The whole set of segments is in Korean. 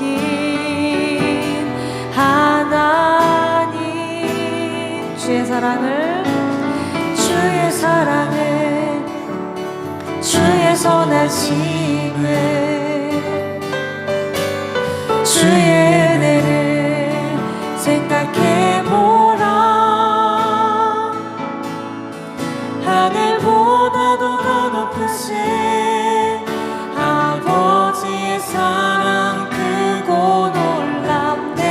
만족시킨 하나님, 주의 사랑을 주의 선하심을 주의 은혜를 생각해보라. 하늘보다도 더 높으신 아버지의 사랑 크고 놀랍네.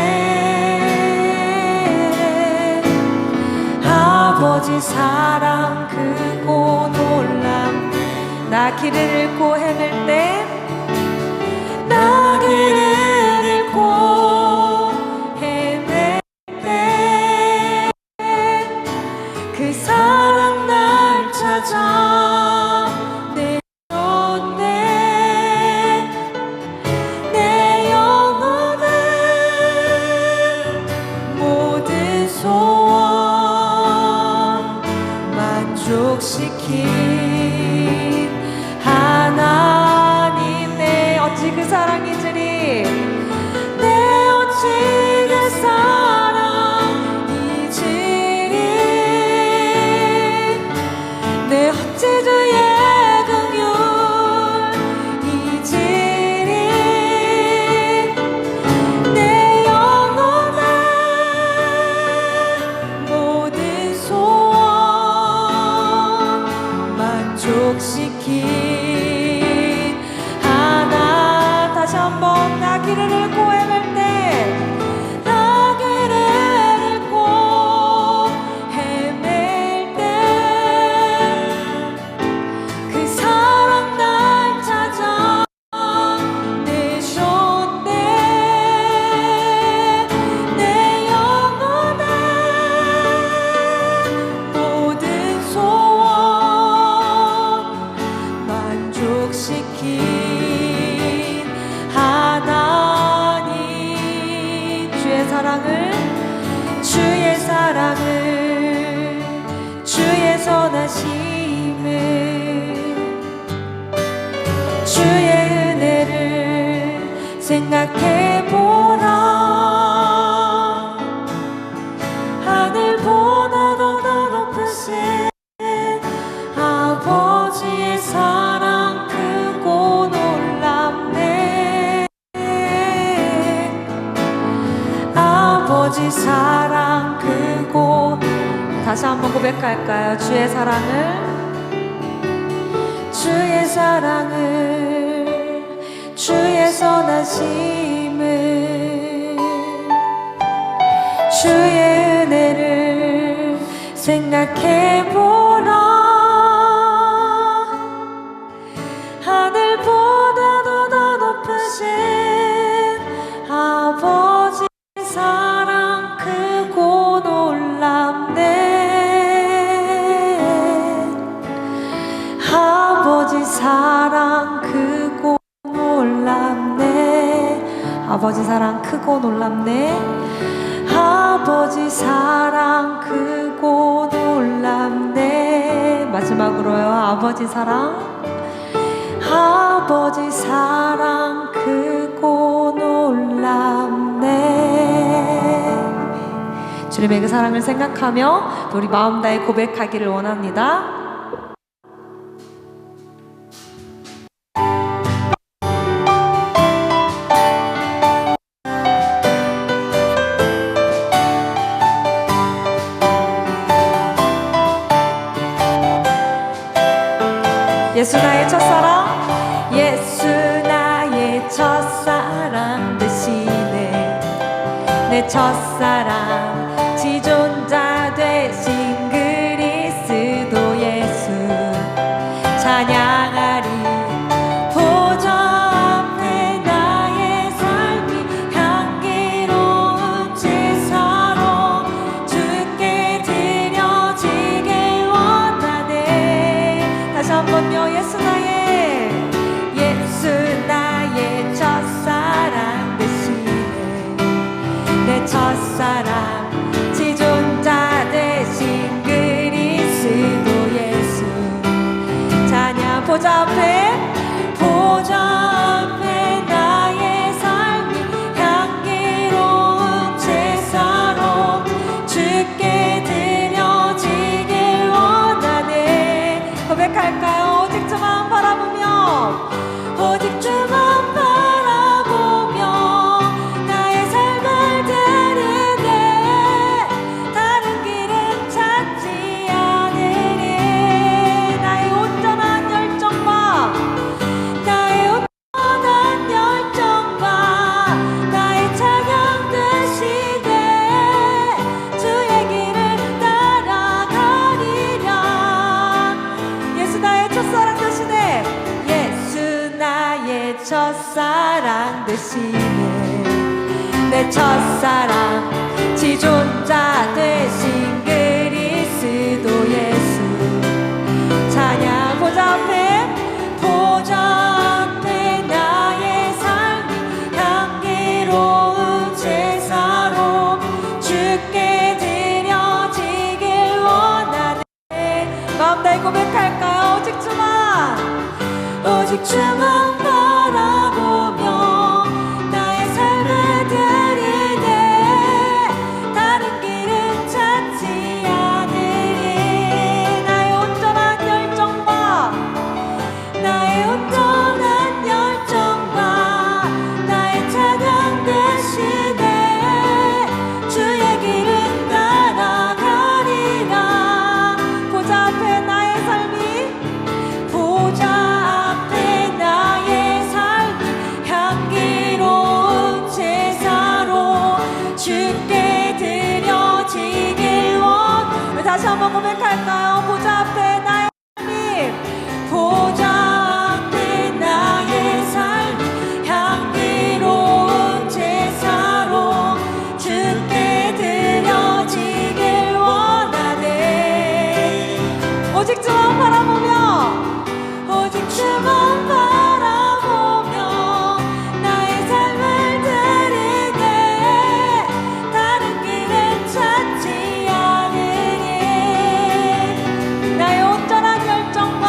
아버지 사랑 크고 놀랍네. 나 길을 잃고 헤맬 때, 나 길을 잃고 헤맬 때 그 사랑 날 찾아 내줬네. 내 영혼을 모든 소원 만족시킨 하나님, 내 어찌 그 사랑이지리, 내 어찌 그 사랑이지리, 내 어찌 주의 긍휼이지리. 내 영혼의 모든 소원 만족시킨 하나. 다시 한번, 나 길을 잃고 헤맬 때, 나 길을 잃고 헤맬 때 그 사랑 날 찾아 내셨네. 내 영혼의 모든 소원 만족시킨 하나님, 주의 사랑을 주의 선하심을 주의 은혜를 생각해보라. 하늘보다도 더 높으신 아버지의 사랑 크고 놀랍네. 아버지 사랑 크고. 다시 한번 고백할까요? 주의 사랑을 주의 선하심을 주의 은혜를 생각해보라. 하늘보다도 더 높으신 아버지 사랑 크고 놀랍네. 아버지 사랑 크고 놀랍네. 아버지 사랑 크고 놀랍네. 아버지 사랑 크고 놀랍네. 마지막으로요, 아버지 사랑 크고 놀랍네. 주님의 그 사랑을 생각하며 우리 마음 다해 고백하기를 원합니다. 예수 나의 첫사랑, 예수 나의 첫사랑 되시네. 내 첫사랑 지존자 되신 그리스도 예수 찬양하리. 보좌 앞에 나의 삶이 향기로운 제사로 주께 드려지길 원하네. 다시 한번요. 예수 나의 첫사랑 되시네. 내 첫사랑 사랑하시네. 내 첫사랑 지존자 되신 그리스도 예수 찬양. 보좌 앞에 나의 삶이 향기로운 제사로 주께 드려지길 원하네. 마음 다해 고백할까요? 오직 주만 바라보며 나의 삶을 드리네. 다른 길은 찾지 않으리. 나의 온전한 열정과 나의 찬양 대신에 주의 길은 따라가리라. 보좌 앞에 나의 삶이 향기로운 제사로 주께 드려지길 원. 다시 한번 고백할까요? 보좌 앞에 나의 삶이 향기로운 제사로 주께 드려지길 원하네. 오직 주만 바라보며 나의 삶을 드리네. 다른 길은 찾지 않으니. 나의 온전한 열정과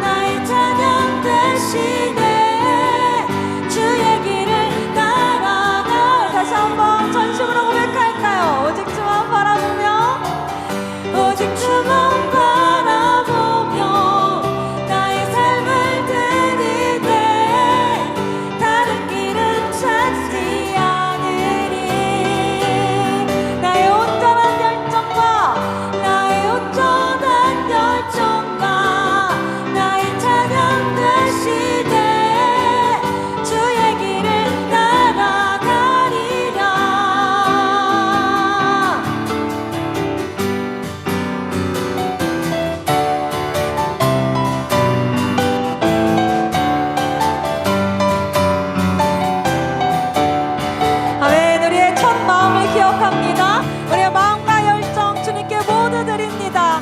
나의 찬양 대신에 주의 길을 따라가. 다시 한번 전심으로 고백할까요? 오직 주만 바라보며 나의 삶을 드리네. 다른 길은 찾지 않으리. 나의 온전한 열정과 나의 찬양 대신에 주의 길을 따라가리라. 우리의 첫 마음을 기억합니다. 우리의 마음과 열정 주님께 모두 드립니다.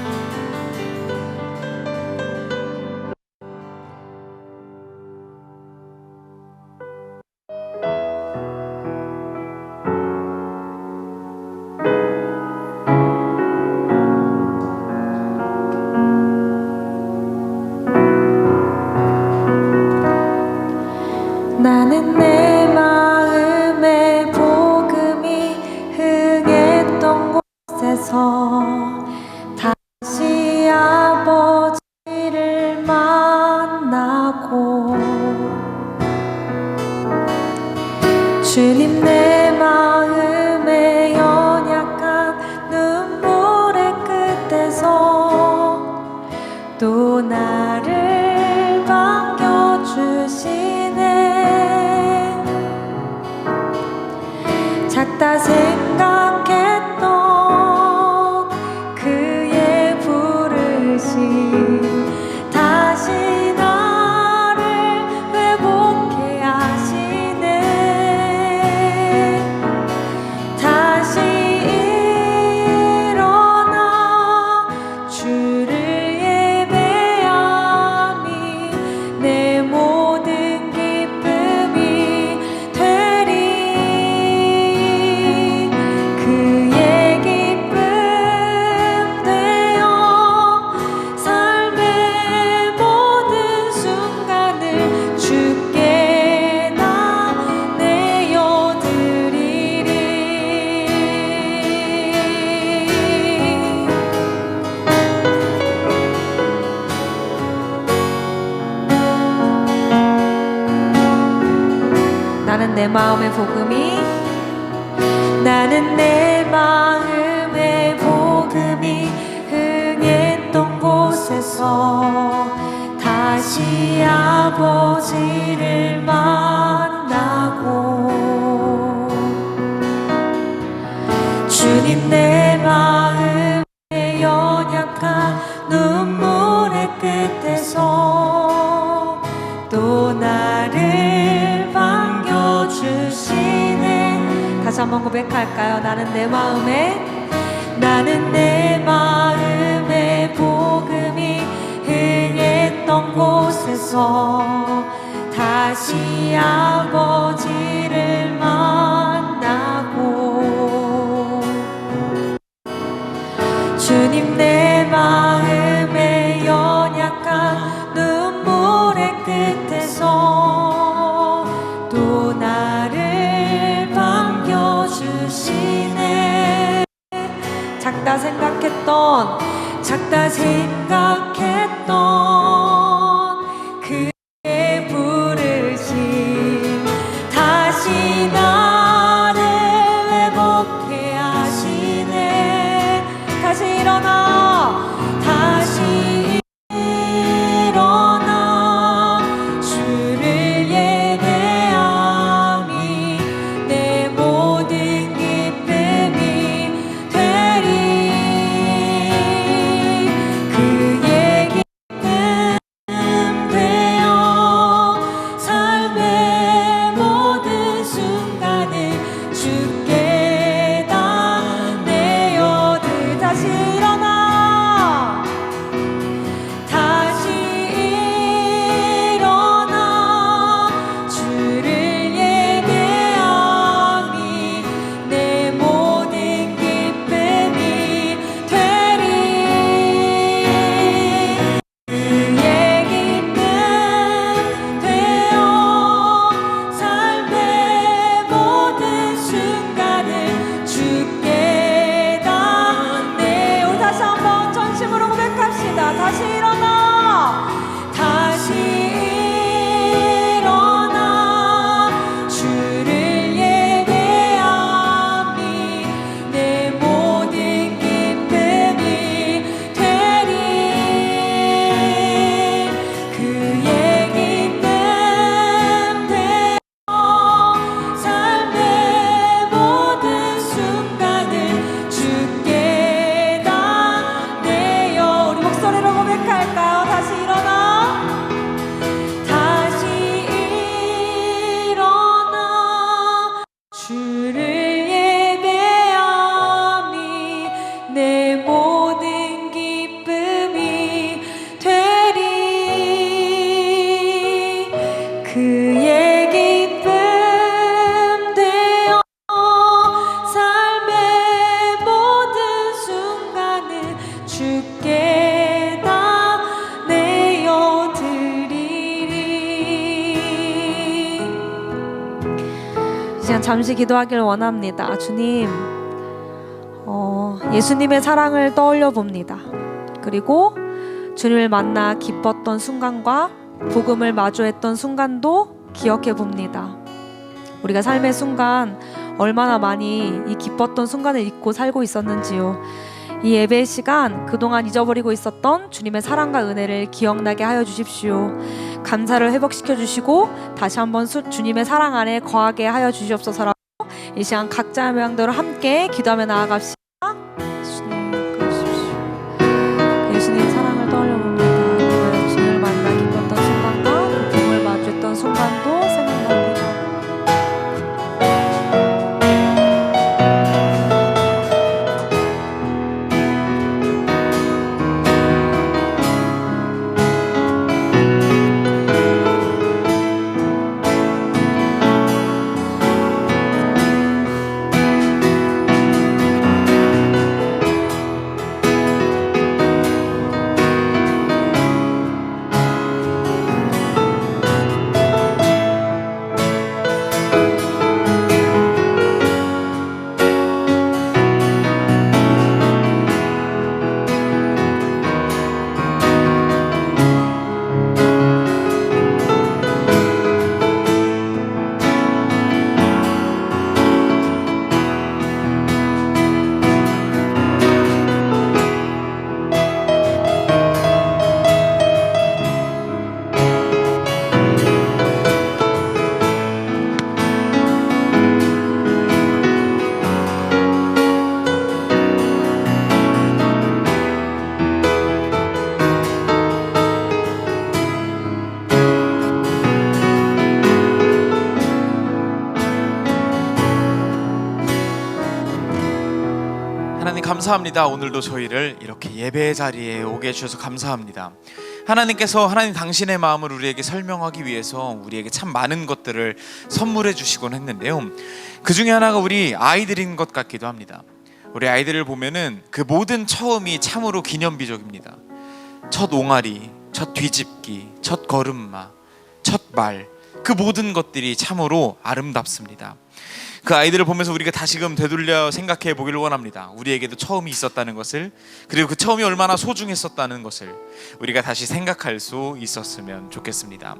나는 내 마음의 복음이 흥했던 곳에서 다시 아버지를 만나고 주님 내 마음의 연약한 눈물의 끝에서 또 나를 반겨주시네. 작다 생각했던 그의 부르심 다시 나를 회복해 하시네. 다시 일어나 주를 예배함이 내 모든 기쁨이 되리. 그의 기쁨 되어 삶의 모든 순간을 주께 나 내어드리리. 나는 내 마음의 복음이 흥했던 곳에서 다시 아버지를 만나고 주님 내 마음의 연약한 눈물의 끝에서 또 나를 반겨주시네. 다시 한번 고백할까요? 나는 내 마음에 복음이 흥했던 곳에서 다시 아버지를 만나고 주님 내 마음의 연약한 눈물의 끝에서 또 나를 반겨주시네. 작다 생각했던 그의 부르심 다시 나를 회복해 하시네. 다시 일어나 주를 예배함이 내 모든 기쁨이 되리. 그의 기쁨 되어 삶의 모든 순간을 주께 다 내어드. 다시 일어나 주를 예배함이 내 모든 기쁨이 되리. 그의 기쁨 되어 삶의 모든 순간을 주께 다 내어. 다시 한번 전심으로 고백합시다. 다시 일어나 주를 예배함이 내 모든 기쁨이 되리. 그의 기쁨 되어 삶의 모든 순간을 주께 다 내어. 우리 목소리로 고백할까요? 다시 일어나 주를 예배함이 내 모든 기쁨이 되리. 그의 기쁨 되어 삶의 모든 순간을 주께 다 내어드리리. 이 시간 잠시 기도하길 원합니다. 주님, 예수님의 사랑을 떠올려 봅니다. 그리고 주님을 만나 기뻤던 순간과 복음을 마주했던 순간도 기억해 봅니다. 우리가 삶의 순간 얼마나 많이 이 기뻤던 순간을 잊고 살고 있었는지요. 이 예배의 시간 그동안 잊어버리고 있었던 주님의 사랑과 은혜를 기억나게 하여 주십시오. 감사를 회복시켜 주시고 다시 한번 주님의 사랑 안에 거하게 하여 주시옵소서라고 이 시간 각자의 모양대로 함께 기도하며 나아갑시다. 주님 그러십시오. 예수님의 사랑을 떠올려 봅니다. 주님을 만나 기뻤던 순간과 복음을 마주했던 순간도 생각납니다. 감사합니다. 오늘도 저희를 이렇게 예배 자리에 오게 해주셔서 감사합니다. 하나님께서 하나님 당신의 마음을 우리에게 설명하기 위해서 우리에게 참 많은 것들을 선물해 주시곤 했는데요, 그 중에 하나가 우리 아이들인 것 같기도 합니다. 우리 아이들을 보면은 그 모든 처음이 참으로 기념비적입니다. 첫 옹알이, 첫 뒤집기, 첫 걸음마, 첫 말, 그 모든 것들이 참으로 아름답습니다. 그 아이들을 보면서 우리가 다시금 되돌려 생각해 보기를 원합니다. 우리에게도 처음이 있었다는 것을, 그리고 그 처음이 얼마나 소중했었다는 것을 우리가 다시 생각할 수 있었으면 좋겠습니다.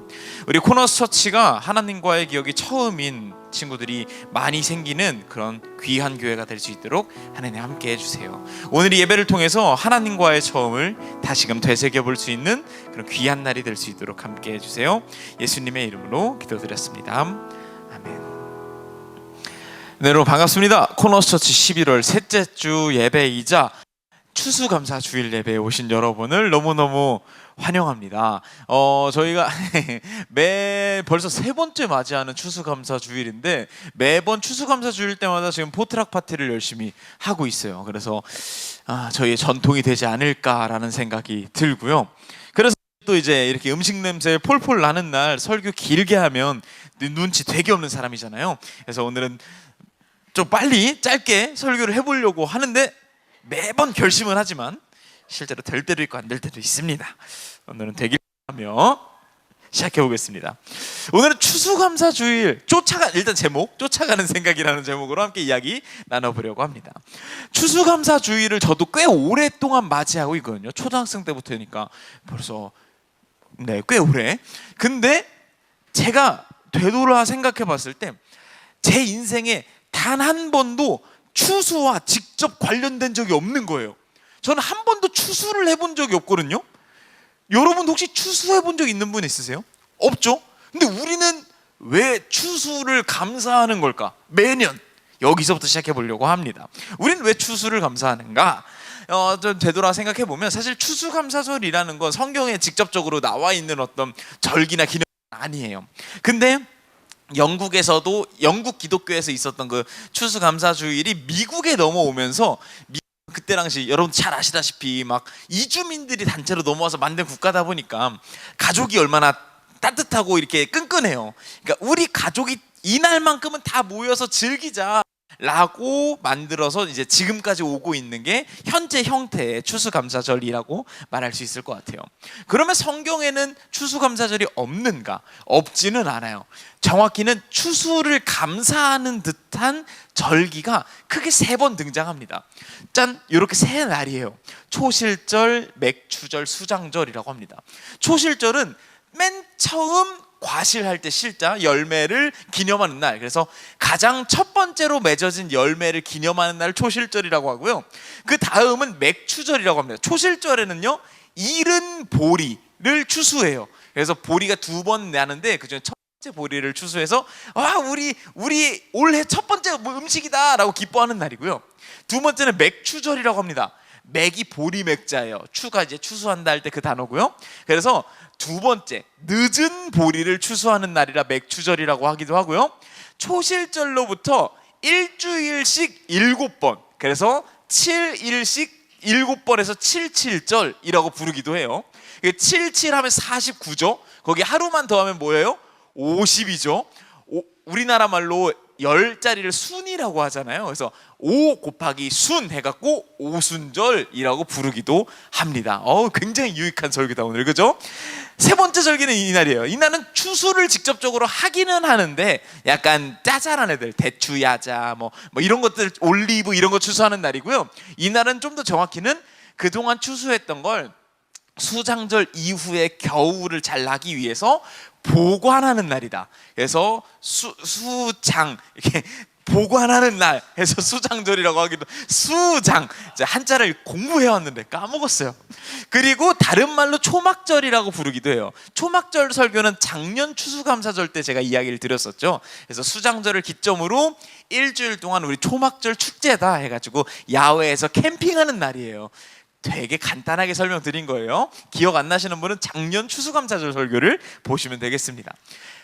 우리 코너스 처치가 하나님과의 기억이 처음인 친구들이 많이 생기는 그런 귀한 교회가 될 수 있도록 하나님 함께 해주세요. 오늘 이 예배를 통해서 하나님과의 처음을 다시금 되새겨 볼 수 있는 그런 귀한 날이 될 수 있도록 함께 해주세요. 예수님의 이름으로 기도드렸습니다. 아멘. 네, 여러분 반갑습니다. 코너스 처치 11월 셋째 주 예배이자 추수감사 주일 예배에 오신 여러분을 너무너무 환영합니다. 저희가 벌써 세 번째 맞이하는 추수감사 주일인데, 매번 추수감사 주일 때마다 지금 포트락 파티를 열심히 하고 있어요. 그래서 저희의 전통이 되지 않을까라는 생각이 들고요. 그래서 또 이제 이렇게 음식 냄새 폴폴 나는 날 설교 길게 하면 눈치 되게 없는 사람이잖아요. 그래서 오늘은 좀 빨리 짧게 설교를 해보려고 하는데 매번 결심은 하지만 실제로 될 때도 있고 안 될 때도 있습니다. 오늘은 되길 바라며 시작해 보겠습니다. 오늘은 추수감사 주일, 일단 제목 쫓아가는 생각이라는 제목으로 함께 이야기 나눠보려고 합니다. 추수감사 주일을 저도 꽤 오랫동안 맞이하고 있거든요. 초등학생 때부터니까 벌써 꽤 오래. 근데 제가 되돌아 생각해 봤을 때 제 인생에 단 한 번도 추수와 직접 관련된 적이 없는 거예요. 저는 한 번도 추수를 해본 적이 없거든요. 여러분 혹시 추수해 본 적 있는 분 있으세요? 없죠? 근데 우리는 왜 추수를 감사하는 걸까? 매년 여기서부터 시작해 보려고 합니다. 우리는 왜 추수를 감사하는가? 좀 되돌아 생각해 보면 사실 추수감사절이라는 건 성경에 직접적으로 나와 있는 어떤 절기나 기념은 아니에요. 근데 영국 기독교에서 있었던 그 추수감사주일이 미국에 넘어오면서, 그때 당시 여러분 잘 아시다시피 막 이주민들이 단체로 넘어와서 만든 국가다 보니까 가족이 얼마나 따뜻하고 이렇게 끈끈해요. 그러니까 우리 가족이 이날만큼은 다 모여서 즐기자 라고 만들어서 이제 지금까지 오고 있는 게 현재 형태의 추수감사절이라고 말할 수 있을 것 같아요. 그러면 성경에는 추수감사절이 없는가? 없지는 않아요. 정확히는 추수를 감사하는 듯한 절기가 크게 3번 등장합니다. 짠! 이렇게 3날이에요. 초실절, 맥추절, 수장절이라고 합니다. 초실절은 맨 처음 과실할 때 실자, 열매를 기념하는 날, 그래서 가장 첫 번째로 맺어진 열매를 기념하는 날 초실절이라고 하고요. 그 다음은 맥추절이라고 합니다. 초실절에는요, 잃은 보리를 추수해요. 그래서 보리가 2번 나는데 그중에 첫 번째 보리를 추수해서 우리 올해 첫 번째 음식이다 라고 기뻐하는 날이고요. 두 번째는 맥추절이라고 합니다. 맥이 보리 맥자예요. 추가 이제 추수한다 할 때 그 단어고요. 그래서 두 번째 늦은 보리를 추수하는 날이라 맥추절이라고 하기도 하고요. 초실절로부터 일주일씩 7번, 그래서 7일씩 7번에서 77절이라고 부르기도 해요. 77 하면 49죠. 거기 하루만 더하면 뭐예요? 50이죠. 우리나라 말로 10자리를 순이라고 하잖아요. 그래서 5 곱하기 순 해갖고 오순절이라고 부르기도 합니다. 굉장히 유익한 절기다 오늘, 그죠? 세 번째 절기는 이날이에요. 이날은 추수를 직접적으로 하기는 하는데 약간 짜잘한 애들, 대추, 야자 뭐 이런 것들, 올리브 이런 거 추수하는 날이고요. 이날은 좀 더 정확히는 그동안 추수했던 걸 수장절 이후에 겨울을 잘 나기 위해서 보관하는 날이다. 그래서 수장, 이렇게 보관하는 날 해서 수장절이라고 하기도, 수장, 한자를 공부해왔는데 까먹었어요. 그리고 다른 말로 초막절이라고 부르기도 해요. 초막절 설교는 작년 추수감사절 때 제가 이야기를 드렸었죠. 그래서 수장절을 기점으로 일주일 동안 우리 초막절 축제다 해가지고 야외에서 캠핑하는 날이에요. 되게 간단하게 설명드린 거예요. 기억 안 나시는 분은 작년 추수감사절 설교를 보시면 되겠습니다.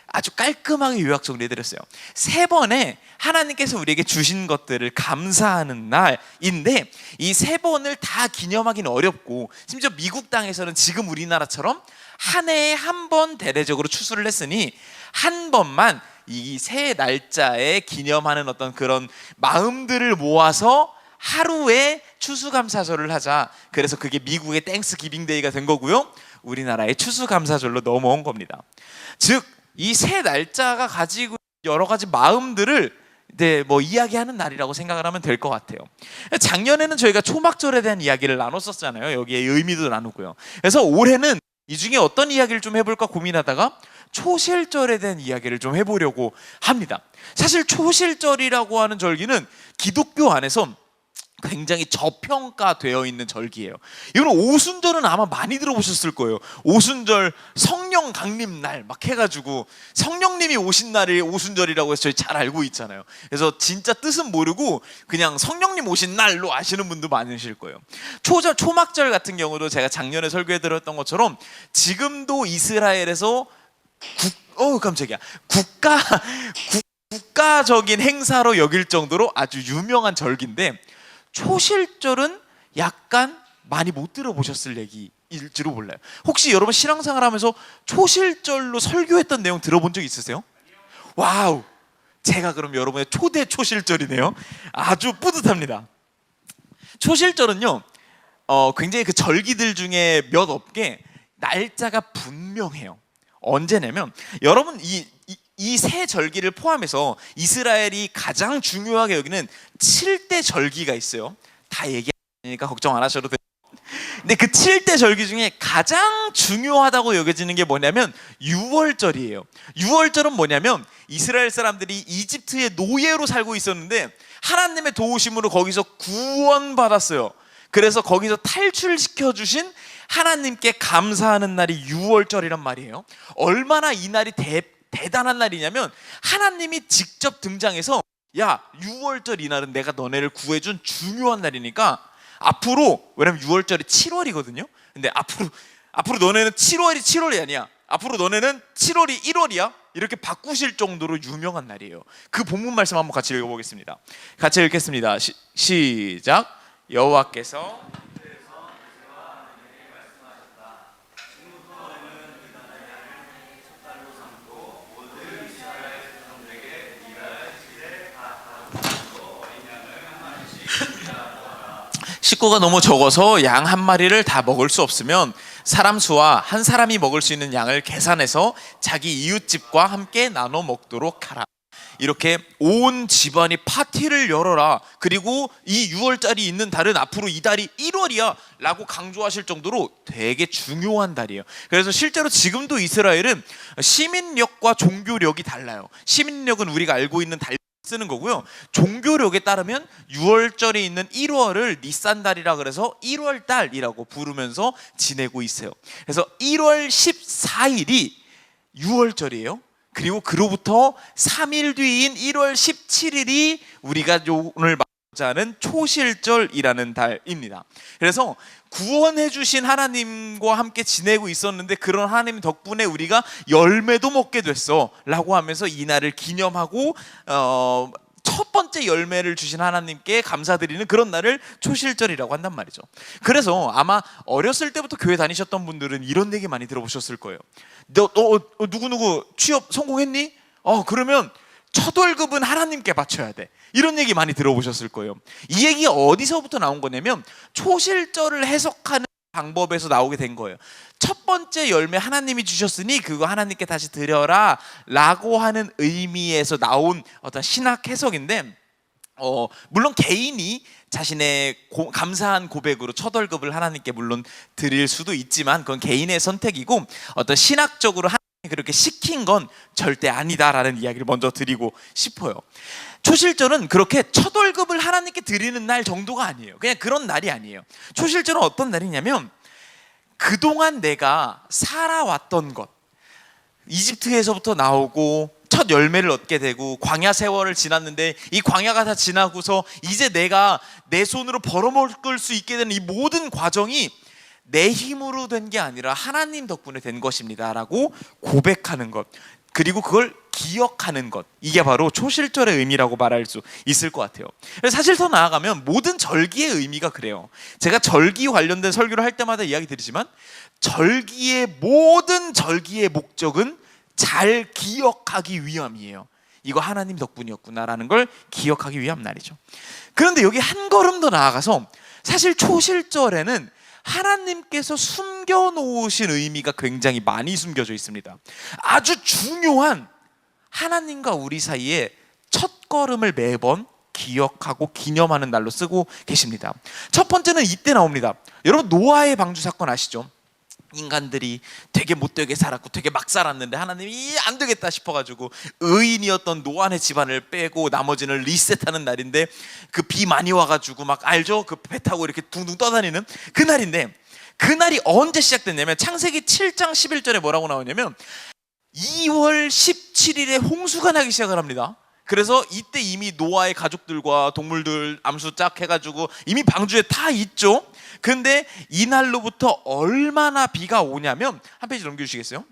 아주 깔끔하게 요약 정리해드렸어요. 3번에 하나님께서 우리에게 주신 것들을 감사하는 날인데, 이 3번을 다 기념하기는 어렵고, 심지어 미국 땅에서는 지금 우리나라처럼 한 해에 한 번 대대적으로 추수를 했으니 한 번만 이 새 날짜에 기념하는 어떤 그런 마음들을 모아서 하루에 추수감사절을 하자. 그래서 그게 미국의 땡스기빙데이가 된 거고요, 우리나라의 추수감사절로 넘어온 겁니다. 즉 이 새 날짜가 가지고 여러 가지 마음들을 이야기하는 날이라고 생각을 하면 될 것 같아요. 작년에는 저희가 초막절에 대한 이야기를 나눴었잖아요. 여기에 의미도 나누고요. 그래서 올해는 이 중에 어떤 이야기를 좀 해볼까 고민하다가 초실절에 대한 이야기를 좀 해보려고 합니다. 사실 초실절이라고 하는 절기는 기독교 안에서 굉장히 저평가되어 있는 절기예요. 이건 오순절은 아마 많이 들어보셨을 거예요. 오순절 성령 강림날 막 해가지고 성령님이 오신 날이 오순절이라고 해서 저희 잘 알고 있잖아요. 그래서 진짜 뜻은 모르고 그냥 성령님 오신 날로 아시는 분도 많으실 거예요. 초막절 같은 경우도 제가 작년에 설교해드렸던 것처럼 지금도 이스라엘에서 국가적인 행사로 여길 정도로 아주 유명한 절기인데, 초실절은 약간 많이 못 들어보셨을 얘기일지도 몰라요. 혹시 여러분 신앙생활 하면서 초실절로 설교했던 내용 들어본 적 있으세요? 와우, 제가 그럼 여러분의 초대 초실절이네요. 아주 뿌듯합니다. 초실절은요, 굉장히 그 절기들 중에 몇 없게 날짜가 분명해요. 언제냐면, 여러분 이 세 절기를 포함해서 이스라엘이 가장 중요하게 여기는 7대 절기가 있어요. 다 얘기하니까 걱정 안 하셔도 돼요. 근데 그 7대 절기 중에 가장 중요하다고 여겨지는 게 뭐냐면 6월절이에요. 6월절은 뭐냐면, 이스라엘 사람들이 이집트의 노예로 살고 있었는데 하나님의 도우심으로 거기서 구원받았어요. 그래서 거기서 탈출시켜 주신 하나님께 감사하는 날이 6월절이란 말이에요. 얼마나 이 날이 대단한 날이냐면, 하나님이 직접 등장해서 야, 6월절 이 날은 내가 너네를 구해준 중요한 날이니까 앞으로, 왜냐면 6월절이 7월이거든요. 근데 앞으로 너네는 7월이 아니야. 앞으로 너네는 7월이 1월이야. 이렇게 바꾸실 정도로 유명한 날이에요. 그 본문 말씀 한번 같이 읽어보겠습니다. 같이 읽겠습니다. 시작. 여호와께서 식구가 너무 적어서 양 한 마리를 다 먹을 수 없으면 사람 수와 한 사람이 먹을 수 있는 양을 계산해서 자기 이웃집과 함께 나눠 먹도록 하라. 이렇게 온 집안이 파티를 열어라. 그리고 이 6월달이 있는 달은 앞으로 이 달이 1월이야 라고 강조하실 정도로 되게 중요한 달이에요. 그래서 실제로 지금도 이스라엘은 시민력과 종교력이 달라요. 시민력은 우리가 알고 있는 달 쓰는 거고요. 종교력에 따르면 6월절에 있는 1월을 니산달이라 그래서 1월달이라고 부르면서 지내고 있어요. 그래서 1월 14일이 6월절이에요. 그리고 그로부터 3일 뒤인 1월 17일이 우리가 오늘 말하자는 초실절이라는 달입니다. 그래서 구원해 주신 하나님과 함께 지내고 있었는데, 그런 하나님 덕분에 우리가 열매도 먹게 됐어 라고 하면서 이 날을 기념하고 첫 번째 열매를 주신 하나님께 감사드리는 그런 날을 초실절이라고 한단 말이죠. 그래서 아마 어렸을 때부터 교회 다니셨던 분들은 이런 얘기 많이 들어보셨을 거예요. 너 누구누구 취업 성공했니? 그러면 첫 월급은 하나님께 바쳐야 돼. 이런 얘기 많이 들어보셨을 거예요. 이 얘기가 어디서부터 나온 거냐면, 초실절을 해석하는 방법에서 나오게 된 거예요. 첫 번째 열매 하나님이 주셨으니 그거 하나님께 다시 드려라 라고 하는 의미에서 나온 어떤 신학 해석인데, 물론 개인이 자신의 감사한 고백으로 첫 월급을 하나님께 물론 드릴 수도 있지만 그건 개인의 선택이고, 어떤 신학적으로 그렇게 시킨 건 절대 아니다라는 이야기를 먼저 드리고 싶어요. 초실절은 그렇게 첫 월급을 하나님께 드리는 날 정도가 아니에요. 그냥 그런 날이 아니에요. 초실절은 어떤 날이냐면, 그동안 내가 살아왔던 것, 이집트에서부터 나오고 첫 열매를 얻게 되고 광야 세월을 지났는데 이 광야가 다 지나고서 이제 내가 내 손으로 벌어먹을 수 있게 되는 이 모든 과정이 내 힘으로 된 게 아니라 하나님 덕분에 된 것입니다 라고 고백하는 것, 그리고 그걸 기억하는 것, 이게 바로 초실절의 의미라고 말할 수 있을 것 같아요. 사실 더 나아가면 모든 절기의 의미가 그래요. 제가 절기 관련된 설교를 할 때마다 이야기 드리지만 모든 절기의 목적은 잘 기억하기 위함이에요. 이거 하나님 덕분이었구나라는 걸 기억하기 위함 날이죠. 그런데 여기 한 걸음 더 나아가서 사실 초실절에는 하나님께서 숨겨놓으신 의미가 굉장히 많이 숨겨져 있습니다. 아주 중요한 하나님과 우리 사이에 첫 걸음을 매번 기억하고 기념하는 날로 쓰고 계십니다. 첫 번째는 이때 나옵니다. 여러분, 노아의 방주 사건 아시죠? 인간들이 되게 못되게 살았고 되게 막 살았는데 하나님이 안 되겠다 싶어가지고 의인이었던 노아의 집안을 빼고 나머지는 리셋하는 날인데, 그 비 많이 와가지고 막 알죠? 그 배 타고 이렇게 둥둥 떠다니는 그 날인데, 그 날이 언제 시작됐냐면 창세기 7장 11절에 뭐라고 나오냐면 2월 17일에 홍수가 나기 시작을 합니다. 그래서 이때 이미 노아의 가족들과 동물들 암수 짝 해가지고 이미 방주에 다 있죠. 근데 이날로부터 얼마나 비가 오냐면, 한 페이지 넘겨주시겠어요?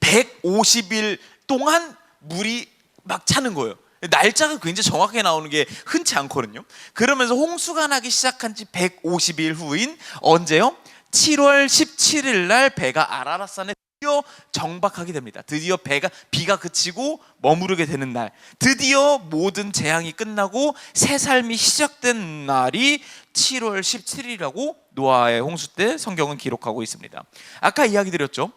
150일 동안 물이 막 차는 거예요. 날짜가 굉장히 정확하게 나오는 게 흔치 않거든요. 그러면서 홍수가 나기 시작한 지 150일 후인 언제요? 7월 17일 날 배가 아라랏산에 드디어 정박하게 됩니다. 드디어 비가 그치고 머무르게 되는 날, 드디어 모든 재앙이 끝나고 새 삶이 시작된 날이 7월 17일이라고 노아의 홍수 때 성경은 기록하고 있습니다. 아까 이야기 드렸죠.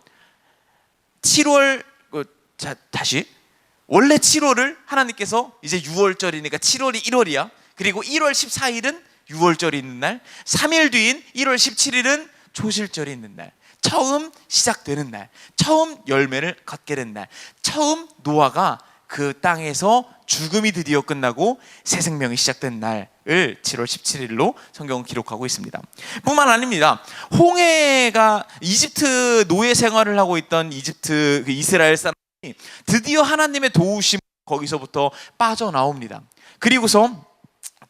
7월 다시 원래 7월을 하나님께서 이제 6월절이니까 7월이 1월이야. 그리고 1월 14일은 6월절이 있는 날, 3일 뒤인 1월 17일은 초실절이 있는 날, 처음 시작되는 날, 처음 열매를 갖게 된 날, 처음 노아가 그 땅에서 죽음이 드디어 끝나고 새 생명이 시작된 날을 7월 17일로 성경은 기록하고 있습니다. 뿐만 아닙니다. 홍해가 이집트 노예 생활을 하고 있던 이집트 그 이스라엘 사람이 드디어 하나님의 도우심 거기서부터 빠져나옵니다. 그리고서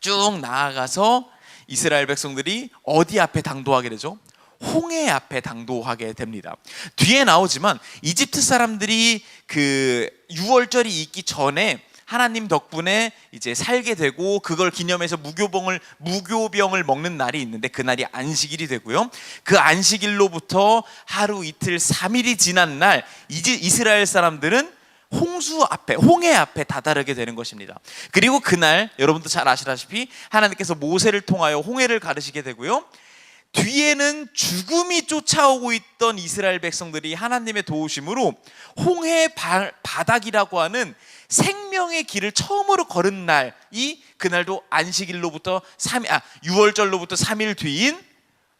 쭉 나아가서 이스라엘 백성들이 어디 앞에 당도하게 되죠? 홍해 앞에 당도하게 됩니다. 뒤에 나오지만 이집트 사람들이 그 6월절이 있기 전에 하나님 덕분에 이제 살게 되고, 그걸 기념해서 무교병을 먹는 날이 있는데 그 날이 안식일이 되고요. 그 안식일로부터 하루 이틀 3일이 지난 날 이제 이스라엘 사람들은 홍해 앞에 다다르게 되는 것입니다. 그리고 그날 여러분도 잘 아시다시피 하나님께서 모세를 통하여 홍해를 가르시게 되고요. 뒤에는 죽음이 쫓아오고 있던 이스라엘 백성들이 하나님의 도우심으로 홍해 바닥이라고 하는 생명의 길을 처음으로 걸은 날이, 그날도 안식일로부터 6월절로부터 3일 뒤인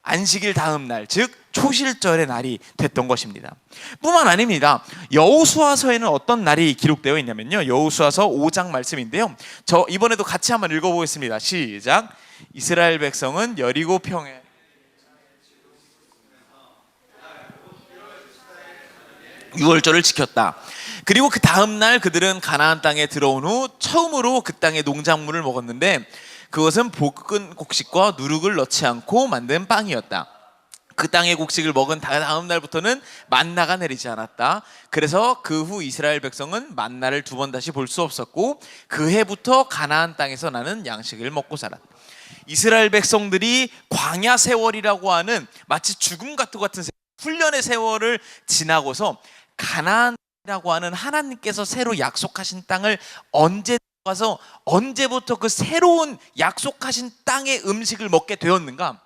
안식일 다음 날, 즉 초실절의 날이 됐던 것입니다. 뿐만 아닙니다. 여호수아서에는 어떤 날이 기록되어 있냐면요, 여호수아서 5장 말씀인데요, 저 이번에도 같이 한번 읽어보겠습니다. 시작. 이스라엘 백성은 여리고 평에 6월절을 지켰다. 그리고 그 다음 날 그들은 가나안 땅에 들어온 후 처음으로 그 땅의 농작물을 먹었는데 그것은 볶은 곡식과 누룩을 넣지 않고 만든 빵이었다. 그 땅의 곡식을 먹은 다음 날부터는 만나가 내리지 않았다. 그래서 그 후 이스라엘 백성은 만나를 두 번 다시 볼 수 없었고 그 해부터 가나안 땅에서 나는 양식을 먹고 살았다. 이스라엘 백성들이 광야 세월이라고 하는 마치 죽음 같은 훈련의 세월을 지나고서 가나안이라고 하는 하나님께서 새로 약속하신 땅을 언제부터 그 새로운 약속하신 땅의 음식을 먹게 되었는가?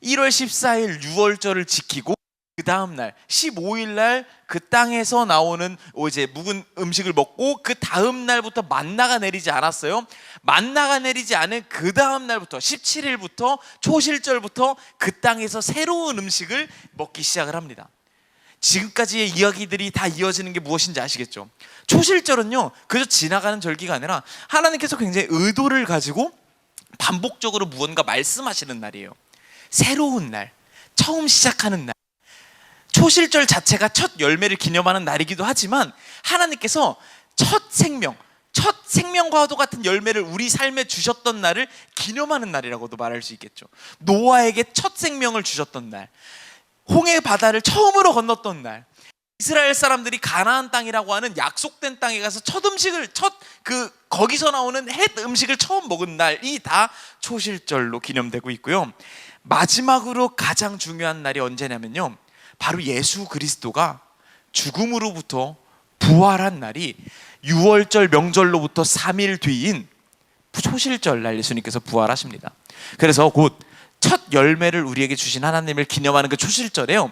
1월 14일 6월절을 지키고 그 다음 날 15일 날 그 땅에서 나오는 이제 묵은 음식을 먹고 그 다음 날부터 만나가 내리지 않았어요. 만나가 내리지 않은 그 다음 날부터 17일부터 초실절부터 그 땅에서 새로운 음식을 먹기 시작을 합니다. 지금까지의 이야기들이 다 이어지는 게 무엇인지 아시겠죠? 초실절은요, 그저 지나가는 절기가 아니라 하나님께서 굉장히 의도를 가지고 반복적으로 무언가 말씀하시는 날이에요. 새로운 날, 처음 시작하는 날, 초실절 자체가 첫 열매를 기념하는 날이기도 하지만 하나님께서 첫 생명과도 같은 열매를 우리 삶에 주셨던 날을 기념하는 날이라고도 말할 수 있겠죠. 노아에게 첫 생명을 주셨던 날, 홍해 바다를 처음으로 건넜던 날, 이스라엘 사람들이 가나안 땅이라고 하는 약속된 땅에 가서 첫 음식을 거기서 나오는 햇 음식을 처음 먹은 날이 다 초실절로 기념되고 있고요. 마지막으로 가장 중요한 날이 언제냐면요, 바로 예수 그리스도가 죽음으로부터 부활한 날이 6월절 명절로부터 3일 뒤인 초실절 날 예수님께서 부활하십니다. 그래서 곧 첫 열매를 우리에게 주신 하나님을 기념하는 그 초실절에요,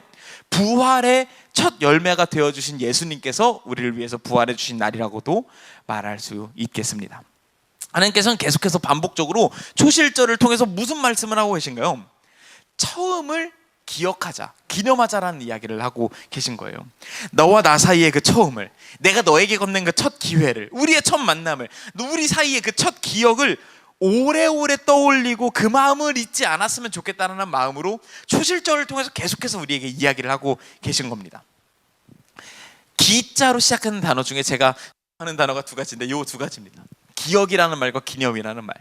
부활의 첫 열매가 되어주신 예수님께서 우리를 위해서 부활해 주신 날이라고도 말할 수 있겠습니다. 하나님께서는 계속해서 반복적으로 초실절을 통해서 무슨 말씀을 하고 계신가요? 처음을 기억하자, 기념하자라는 이야기를 하고 계신 거예요. 너와 나 사이의 그 처음을, 내가 너에게 건넨 그 첫 기회를, 우리의 첫 만남을, 우리 사이의 그 첫 기억을 오래오래 떠올리고 그 마음을 잊지 않았으면 좋겠다는 마음으로 초실절을 통해서 계속해서 우리에게 이야기를 하고 계신 겁니다. 기자로 시작하는 단어 중에 제가 하는 단어가 두 가지인데 이 두 가지입니다. 기억이라는 말과 기념이라는 말.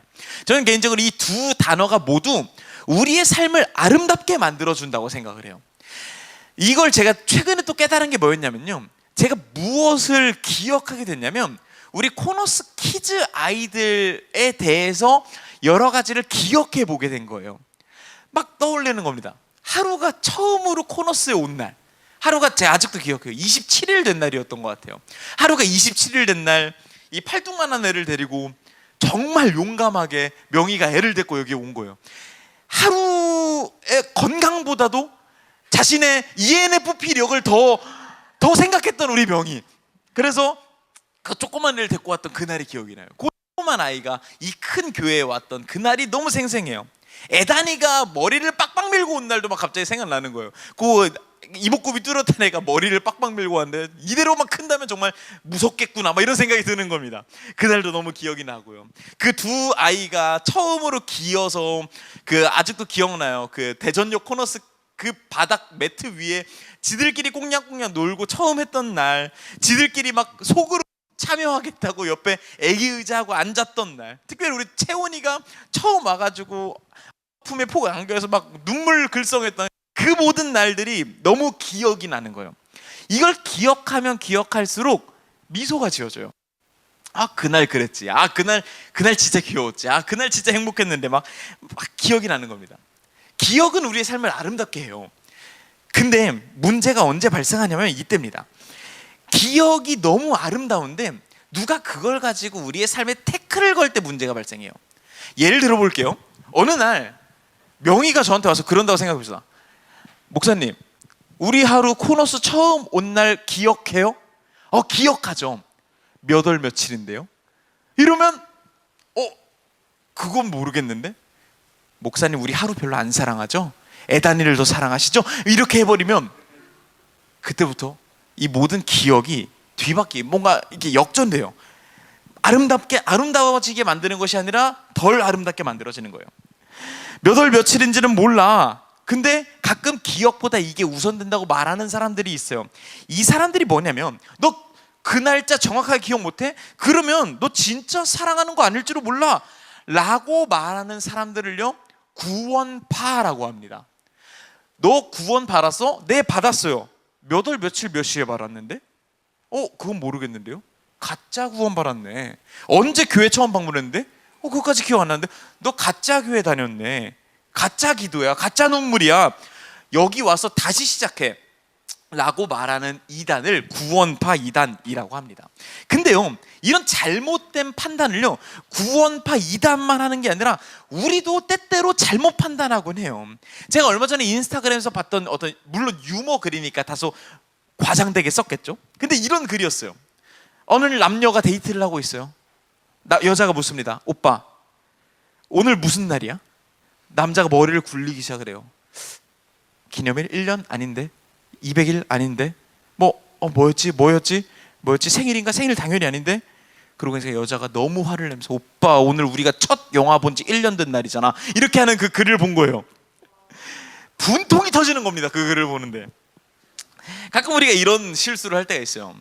저는 개인적으로 이 두 단어가 모두 우리의 삶을 아름답게 만들어준다고 생각을 해요. 이걸 제가 최근에 또 깨달은 게 뭐였냐면요, 제가 무엇을 기억하게 됐냐면 우리 코너스 키즈 아이들에 대해서 여러 가지를 기억해 보게 된 거예요. 막 떠올리는 겁니다. 하루가 처음으로 코너스에 온 날, 하루가 제가 아직도 기억해요. 27일 된 날이었던 것 같아요. 하루가 27일 된 날, 이 팔뚝만한 애를 데리고 정말 용감하게 명희가 애를 데리고 여기 온 거예요. 하루의 건강보다도 자신의 ENFP력을 더 생각했던 우리 명희. 그래서 그 조그만 애를 데리고 왔던 그날이 기억이 나요. 그 조그만 아이가 이 큰 교회에 왔던 그날이 너무 생생해요. 애단이가 머리를 빡빡 밀고 온 날도 막 갑자기 생각나는 거예요. 그 이목구비 뚫었던 애가 머리를 빡빡 밀고 왔는데 이대로만 큰다면 정말 무섭겠구나, 막 이런 생각이 드는 겁니다. 그날도 너무 기억이 나고요. 그 두 아이가 처음으로 기어서 아직도 기억나요. 그 대전역 코너스 그 바닥 매트 위에 지들끼리 꽁냥꽁냥 놀고 처음 했던 날, 지들끼리 막 속으로 참여하겠다고 옆에 애기 의자하고 앉았던 날, 특별히 우리 채원이가 처음 와가지고 품에 폭 안겨서 막 눈물 글썽했던 그 모든 날들이 너무 기억이 나는 거예요. 이걸 기억하면 기억할수록 미소가 지어져요. 아, 그날 그랬지. 아, 그날 진짜 귀여웠지. 아, 그날 진짜 행복했는데 막 기억이 나는 겁니다. 기억은 우리의 삶을 아름답게 해요. 근데 문제가 언제 발생하냐면 이때입니다. 기억이 너무 아름다운데 누가 그걸 가지고 우리의 삶에 태클을 걸 때 문제가 발생해요. 예를 들어 볼게요. 어느 날 명희가 저한테 와서 그런다고 생각해 봅시다. 목사님, 우리 하루 코너스 처음 온 날 기억해요? 기억하죠. 몇 월 며칠인데요? 이러면 그건 모르겠는데? 목사님, 우리 하루 별로 안 사랑하죠? 애단이를 더 사랑하시죠? 이렇게 해버리면 그때부터 이 모든 기억이 뒤바뀌, 뭔가 이렇게 역전돼요. 아름다워지게 만드는 것이 아니라 덜 아름답게 만들어지는 거예요. 몇 월 며칠인지는 몰라. 근데 가끔 기억보다 이게 우선된다고 말하는 사람들이 있어요. 이 사람들이 뭐냐면, 너 그 날짜 정확하게 기억 못해? 그러면 너 진짜 사랑하는 거 아닐지도 몰라 라고 말하는 사람들을요, 구원파라고 합니다. 너 구원 받았어? 네, 받았어요. 몇 월 며칠 몇 시에 받았는데? 그건 모르겠는데요. 가짜 구원 받았네. 언제 교회 처음 방문했는데? 그거까지 기억 안 나는데? 너 가짜 교회 다녔네. 가짜 기도야, 가짜 눈물이야. 여기 와서 다시 시작해 라고 말하는 이단을 구원파 이단이라고 합니다. 근데요, 이런 잘못된 판단을요, 구원파 이단만 하는 게 아니라 우리도 때때로 잘못 판단하곤 해요. 제가 얼마 전에 인스타그램에서 봤던 물론 유머 글이니까 다소 과장되게 썼겠죠. 근데 이런 글이었어요. 어느 남녀가 데이트를 하고 있어요. 여자가 묻습니다. 오빠, 오늘 무슨 날이야? 남자가 머리를 굴리기 시작을 해요. 기념일 1년 아닌데, 200일 아닌데, 뭐였지? 생일인가? 생일 당연히 아닌데. 그러고 이제 여자가 너무 화를 내면서, 오빠, 오늘 우리가 첫 영화 본 지 1년 된 날이잖아. 이렇게 하는 그 글을 본 거예요. 분통이 터지는 겁니다. 그 글을 보는데. 가끔 우리가 이런 실수를 할 때가 있어요.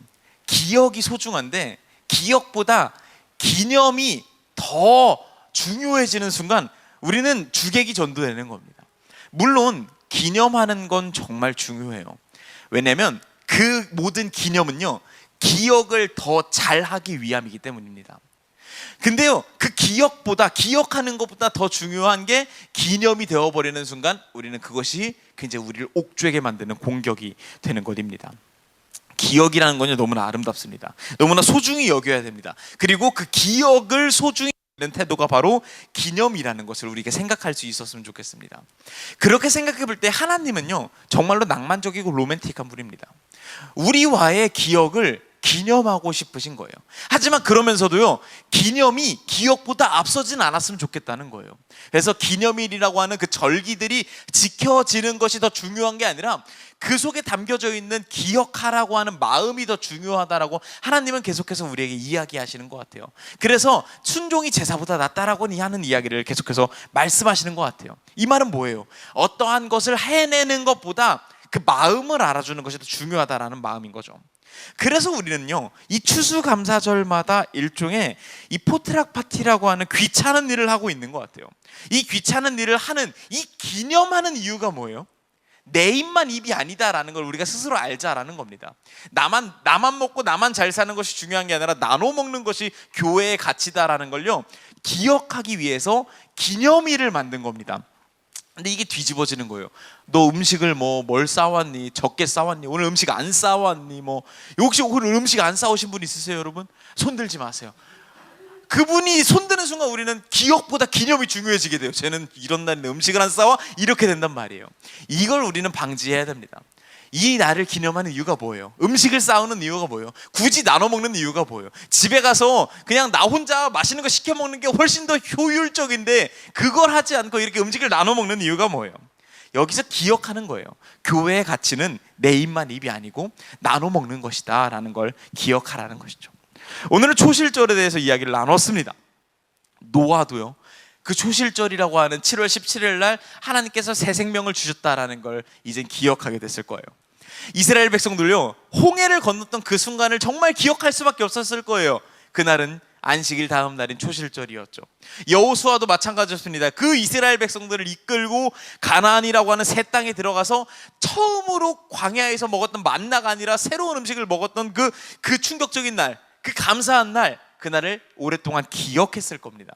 기억이 소중한데 기억보다 기념이 더 중요해지는 순간 우리는 주객이 전도되는 겁니다. 물론 기념하는 건 정말 중요해요. 왜냐하면 그 모든 기념은요, 기억을 더 잘하기 위함이기 때문입니다. 근데요, 그 기억하는 것보다 더 중요한 게 기념이 되어버리는 순간 우리는 그것이 굉장히 우리를 옥죄게 만드는 공격이 되는 것입니다. 기억이라는 건요, 너무나 아름답습니다. 너무나 소중히 여겨야 됩니다. 그리고 그 기억을 소중히 여기는 태도가 바로 기념이라는 것을 우리가 생각할 수 있었으면 좋겠습니다. 그렇게 생각해 볼 때 하나님은요, 정말로 낭만적이고 로맨틱한 분입니다. 우리와의 기억을 기념하고 싶으신 거예요. 하지만 그러면서도요, 기념이 기억보다 앞서진 않았으면 좋겠다는 거예요. 그래서 기념일이라고 하는 그 절기들이 지켜지는 것이 더 중요한 게 아니라 그 속에 담겨져 있는 기억하라고 하는 마음이 더 중요하다라고 하나님은 계속해서 우리에게 이야기하시는 것 같아요. 그래서 순종이 제사보다 낫다라고 하는 이야기를 계속해서 말씀하시는 것 같아요. 이 말은 뭐예요? 어떠한 것을 해내는 것보다 그 마음을 알아주는 것이 더 중요하다라는 마음인 거죠. 그래서 우리는요, 이 추수감사절마다 일종의 이 포트락 파티라고 하는 귀찮은 일을 하고 있는 것 같아요. 이 귀찮은 일을 하는, 이 기념하는 이유가 뭐예요? 내 입만 입이 아니다라는 걸 우리가 스스로 알자라는 겁니다. 나만 먹고 나만 잘 사는 것이 중요한 게 아니라 나눠 먹는 것이 교회의 가치다라는 걸요, 기억하기 위해서 기념일을 만든 겁니다. 근데 이게 뒤집어지는 거예요. 너 음식을 뭘 싸왔니? 적게 싸왔니? 오늘 음식 안 싸왔니? 혹시 오늘 음식 안 싸오신 분 있으세요, 여러분? 손 들지 마세요. 그분이 손드는 순간 우리는 기억보다 기념이 중요해지게 돼요. 쟤는 이런 날인데 음식을 안 싸와? 이렇게 된단 말이에요. 이걸 우리는 방지해야 됩니다. 이 날을 기념하는 이유가 뭐예요? 음식을 싸우는 이유가 뭐예요? 굳이 나눠 먹는 이유가 뭐예요? 집에 가서 그냥 나 혼자 맛있는 거 시켜 먹는 게 훨씬 더 효율적인데 그걸 하지 않고 이렇게 음식을 나눠 먹는 이유가 뭐예요? 여기서 기억하는 거예요. 교회의 가치는 내 입만 입이 아니고 나눠 먹는 것이다 라는 걸 기억하라는 것이죠. 오늘은 초실절에 대해서 이야기를 나눴습니다. 노아도요, 그 초실절이라고 하는 7월 17일 날 하나님께서 새 생명을 주셨다라는 걸 이젠 기억하게 됐을 거예요. 이스라엘 백성들요, 홍해를 건넜던 그 순간을 정말 기억할 수밖에 없었을 거예요. 그날은 안식일 다음 날인 초실절이었죠. 여호수아도 마찬가지였습니다. 그 이스라엘 백성들을 이끌고 가나안이라고 하는 새 땅에 들어가서 처음으로 광야에서 먹었던 만나가 아니라 새로운 음식을 먹었던 그 충격적인 날, 그 감사한 날, 그날을 오랫동안 기억했을 겁니다.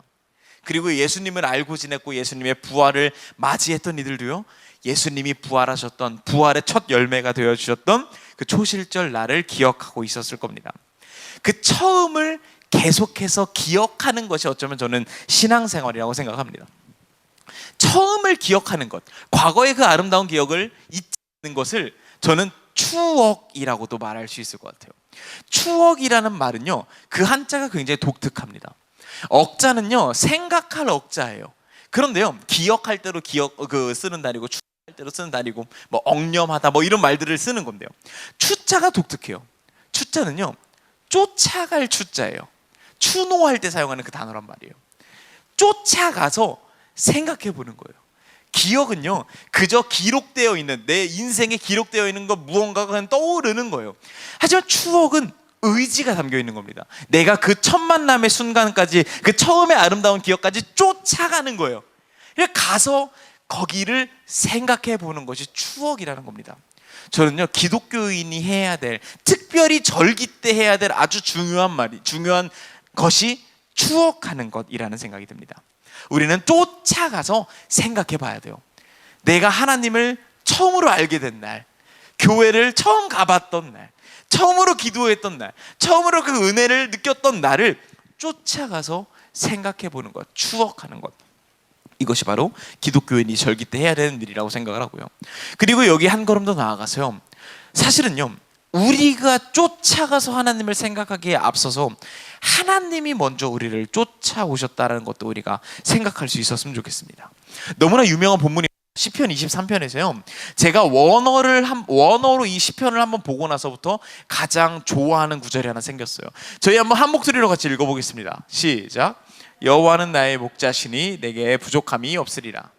그리고 예수님을 알고 지냈고 예수님의 부활을 맞이했던 이들도요, 예수님이 부활하셨던, 부활의 첫 열매가 되어주셨던 그 초실절 날을 기억하고 있었을 겁니다. 그 처음을 계속해서 기억하는 것이 어쩌면 저는 신앙생활이라고 생각합니다. 처음을 기억하는 것, 과거의 그 아름다운 기억을 잊는 것을 저는 추억이라고도 말할 수 있을 것 같아요. 추억이라는 말은요, 그 한자가 굉장히 독특합니다. 억자는요, 생각할 억자예요. 그런데요, 기억할 때로 쓰는 단위고, 추억할 때로 쓰는 단위고, 억념하다 이런 말들을 쓰는 건데요, 추자가 독특해요. 추자는요, 쫓아갈 추자예요. 추노할 때 사용하는 그 단어란 말이에요. 쫓아가서 생각해 보는 거예요. 기억은요, 그저 기록되어 있는, 내 인생에 기록되어 있는 것 무언가가 그냥 떠오르는 거예요. 하지만 추억은 의지가 담겨 있는 겁니다. 내가 그 첫 만남의 순간까지, 그 처음의 아름다운 기억까지 쫓아가는 거예요. 가서 거기를 생각해 보는 것이 추억이라는 겁니다. 저는요, 기독교인이 해야 될, 특별히 절기 때 해야 될 아주 중요한 것이 추억하는 것이라는 생각이 듭니다. 우리는 쫓아가서 생각해 봐야 돼요. 내가 하나님을 처음으로 알게 된 날, 교회를 처음 가봤던 날, 처음으로 기도했던 날, 처음으로 그 은혜를 느꼈던 날을 쫓아가서 생각해 보는 것, 추억하는 것, 이것이 바로 기독교인이 절기 때 해야 되는 일이라고 생각을 하고요. 그리고 여기 한 걸음 더 나아가서요, 사실은요, 우리가 쫓아가서 하나님을 생각하기에 앞서서 하나님이 먼저 우리를 쫓아오셨다는 것도 우리가 생각할 수 있었으면 좋겠습니다. 너무나 유명한 본문이 시편 23편에서요, 제가 원어로 이 시편을 한번 보고 나서부터 가장 좋아하는 구절이 하나 생겼어요. 저희 한번 한 목소리로 같이 읽어보겠습니다. 시작. 여호와는 나의 목자시니 내게 부족함이 없으리라.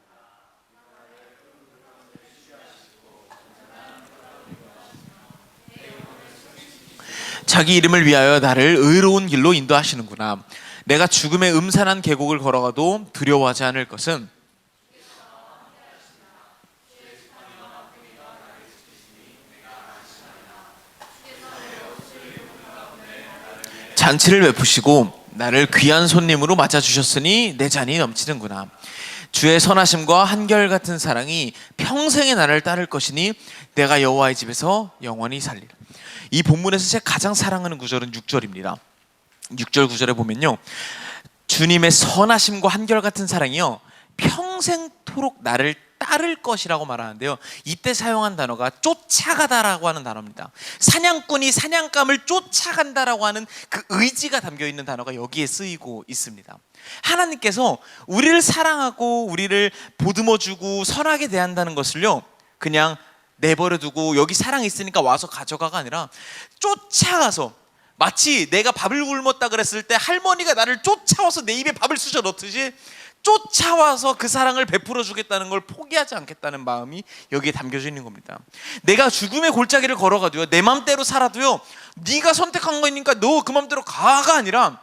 자기 이름을 위하여 나를 의로운 길로 인도하시는구나. 내가 죽음의 음산한 계곡을 걸어가도 두려워하지 않을 것은 잔치를 베푸시고 나를 귀한 손님으로 맞아주셨으니 내 잔이 넘치는구나. 주의 선하심과 한결같은 사랑이 평생의 나를 따를 것이니 내가 여호와의 집에서 영원히 살리라. 이 본문에서 제가 가장 사랑하는 구절은 6절입니다. 6절 9절에 보면요, 주님의 선하심과 한결같은 사랑이요 평생토록 나를 따를 것이라고 말하는데요, 이때 사용한 단어가 쫓아가다라고 하는 단어입니다. 사냥꾼이 사냥감을 쫓아간다라고 하는 그 의지가 담겨있는 단어가 여기에 쓰이고 있습니다. 하나님께서 우리를 사랑하고 우리를 보듬어주고 선하게 대한다는 것을요 그냥 내버려두고 여기 사랑이 있으니까 와서 가져가가 아니라 쫓아가서, 마치 내가 밥을 굶었다 그랬을 때 할머니가 나를 쫓아와서 내 입에 밥을 쑤셔 넣듯이 쫓아와서 그 사랑을 베풀어 주겠다는 걸 포기하지 않겠다는 마음이 여기에 담겨져 있는 겁니다. 내가 죽음의 골짜기를 걸어가도요 내 맘대로 살아도요 네가 선택한 거니까 너 그 맘대로 가가 아니라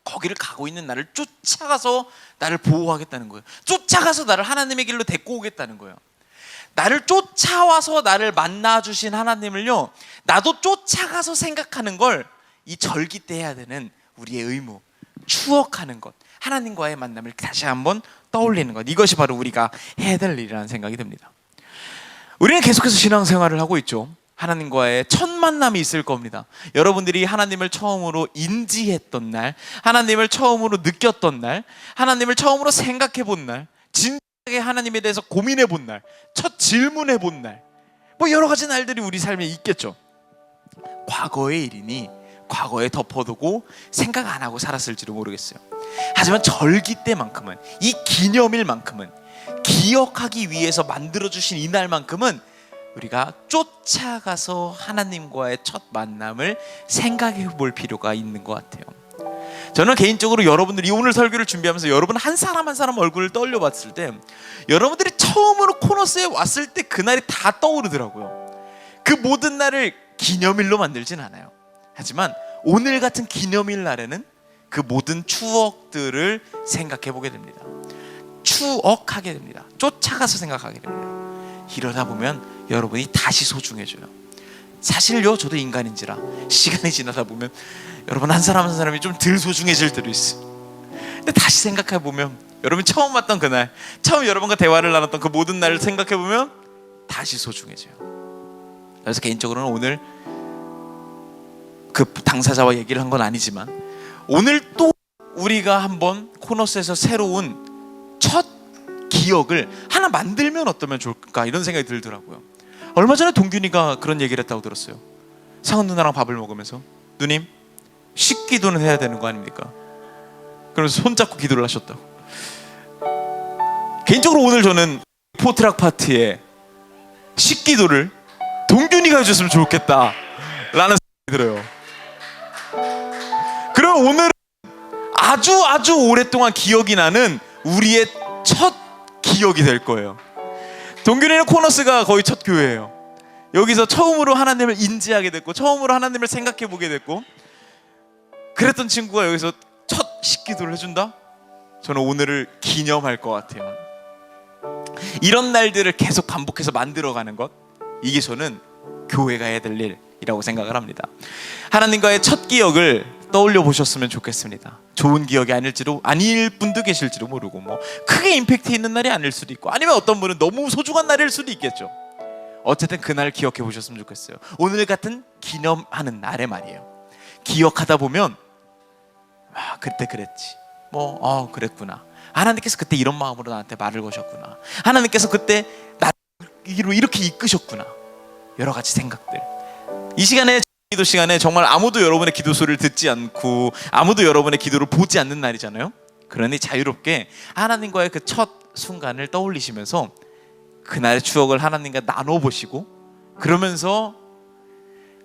거기를 가고 있는 나를 쫓아가서 나를 보호하겠다는 거예요. 쫓아가서 나를 하나님의 길로 데리고 오겠다는 거예요. 나를 쫓아와서 나를 만나주신 하나님을요 나도 쫓아가서 생각하는 걸 이 절기 때 해야 되는 우리의 의무, 추억하는 것, 하나님과의 만남을 다시 한번 떠올리는 것, 이것이 바로 우리가 해야 될 일이라는 생각이 듭니다. 우리는 계속해서 신앙생활을 하고 있죠. 하나님과의 첫 만남이 있을 겁니다. 여러분들이 하나님을 처음으로 인지했던 날, 하나님을 처음으로 느꼈던 날, 하나님을 처음으로 생각해 본 날, 진지하게 하나님에 대해서 고민해 본 날, 첫 질문해 본 날, 뭐 여러 가지 날들이 우리 삶에 있겠죠. 과거의 일이니 과거에 덮어두고 생각 안 하고 살았을지도 모르겠어요. 하지만 절기 때만큼은, 이 기념일만큼은, 기억하기 위해서 만들어주신 이날만큼은 우리가 쫓아가서 하나님과의 첫 만남을 생각해 볼 필요가 있는 것 같아요. 저는 개인적으로 여러분들이 오늘 설교를 준비하면서 여러분 한 사람 한 사람 얼굴을 떠올려 봤을 때 여러분들이 처음으로 코너스에 왔을 때 그날이 다 떠오르더라고요. 그 모든 날을 기념일로 만들진 않아요. 하지만 오늘 같은 기념일 날에는 그 모든 추억들을 생각해 보게 됩니다. 추억하게 됩니다. 쫓아가서 생각하게 됩니다. 이러다 보면 여러분이 다시 소중해져요. 사실요 저도 인간인지라 시간이 지나다 보면 여러분 한 사람 한 사람이 좀 덜 소중해질 때도 있어요. 근데 다시 생각해 보면 여러분이 처음 왔던 그날, 처음 여러분과 대화를 나눴던 그 모든 날을 생각해 보면 다시 소중해져요. 그래서 개인적으로는 오늘 그 당사자와 얘기를 한 건 아니지만 오늘 또 우리가 한번 코너스에서 새로운 첫 기억을 하나 만들면 어떠면 좋을까, 이런 생각이 들더라고요. 얼마 전에 동균이가 그런 얘기를 했다고 들었어요. 상은 누나랑 밥을 먹으면서, 누님 식기도는 해야 되는 거 아닙니까? 그러면서 손잡고 기도를 하셨다고. 개인적으로 오늘 저는 포트락 파티에 식기도를 동균이가 해줬으면 좋겠다 라는 생각이 들어요. 그럼 오늘은 아주 오랫동안 기억이 나는 우리의 첫 기억이 될 거예요. 동균이는 코너스가 거의 첫 교회예요. 여기서 처음으로 하나님을 인지하게 됐고 처음으로 하나님을 생각해 보게 됐고, 그랬던 친구가 여기서 첫 식기도를 해준다? 저는 오늘을 기념할 것 같아요. 이런 날들을 계속 반복해서 만들어가는 것, 이게 저는 교회가 해야 될 일이라고 생각을 합니다. 하나님과의 첫 기억을 떠올려 보셨으면 좋겠습니다. 좋은 기억이 아닐 분도 계실지도 모르고, 뭐 크게 임팩트 있는 날이 아닐 수도 있고, 아니면 어떤 분은 너무 소중한 날일 수도 있겠죠. 어쨌든 그날을 기억해 보셨으면 좋겠어요. 오늘 같은 기념하는 날에 말이에요. 기억하다 보면 그때 그랬지, 그랬구나, 하나님께서 그때 이런 마음으로 나한테 말을 거셨구나, 하나님께서 그때 나를 이렇게 이끄셨구나, 여러 가지 생각들. 이 시간에, 기도 시간에 정말 아무도 여러분의 기도 소리를 듣지 않고 아무도 여러분의 기도를 보지 않는 날이잖아요. 그러니 자유롭게 하나님과의 그 첫 순간을 떠올리시면서 그날의 추억을 하나님과 나눠보시고, 그러면서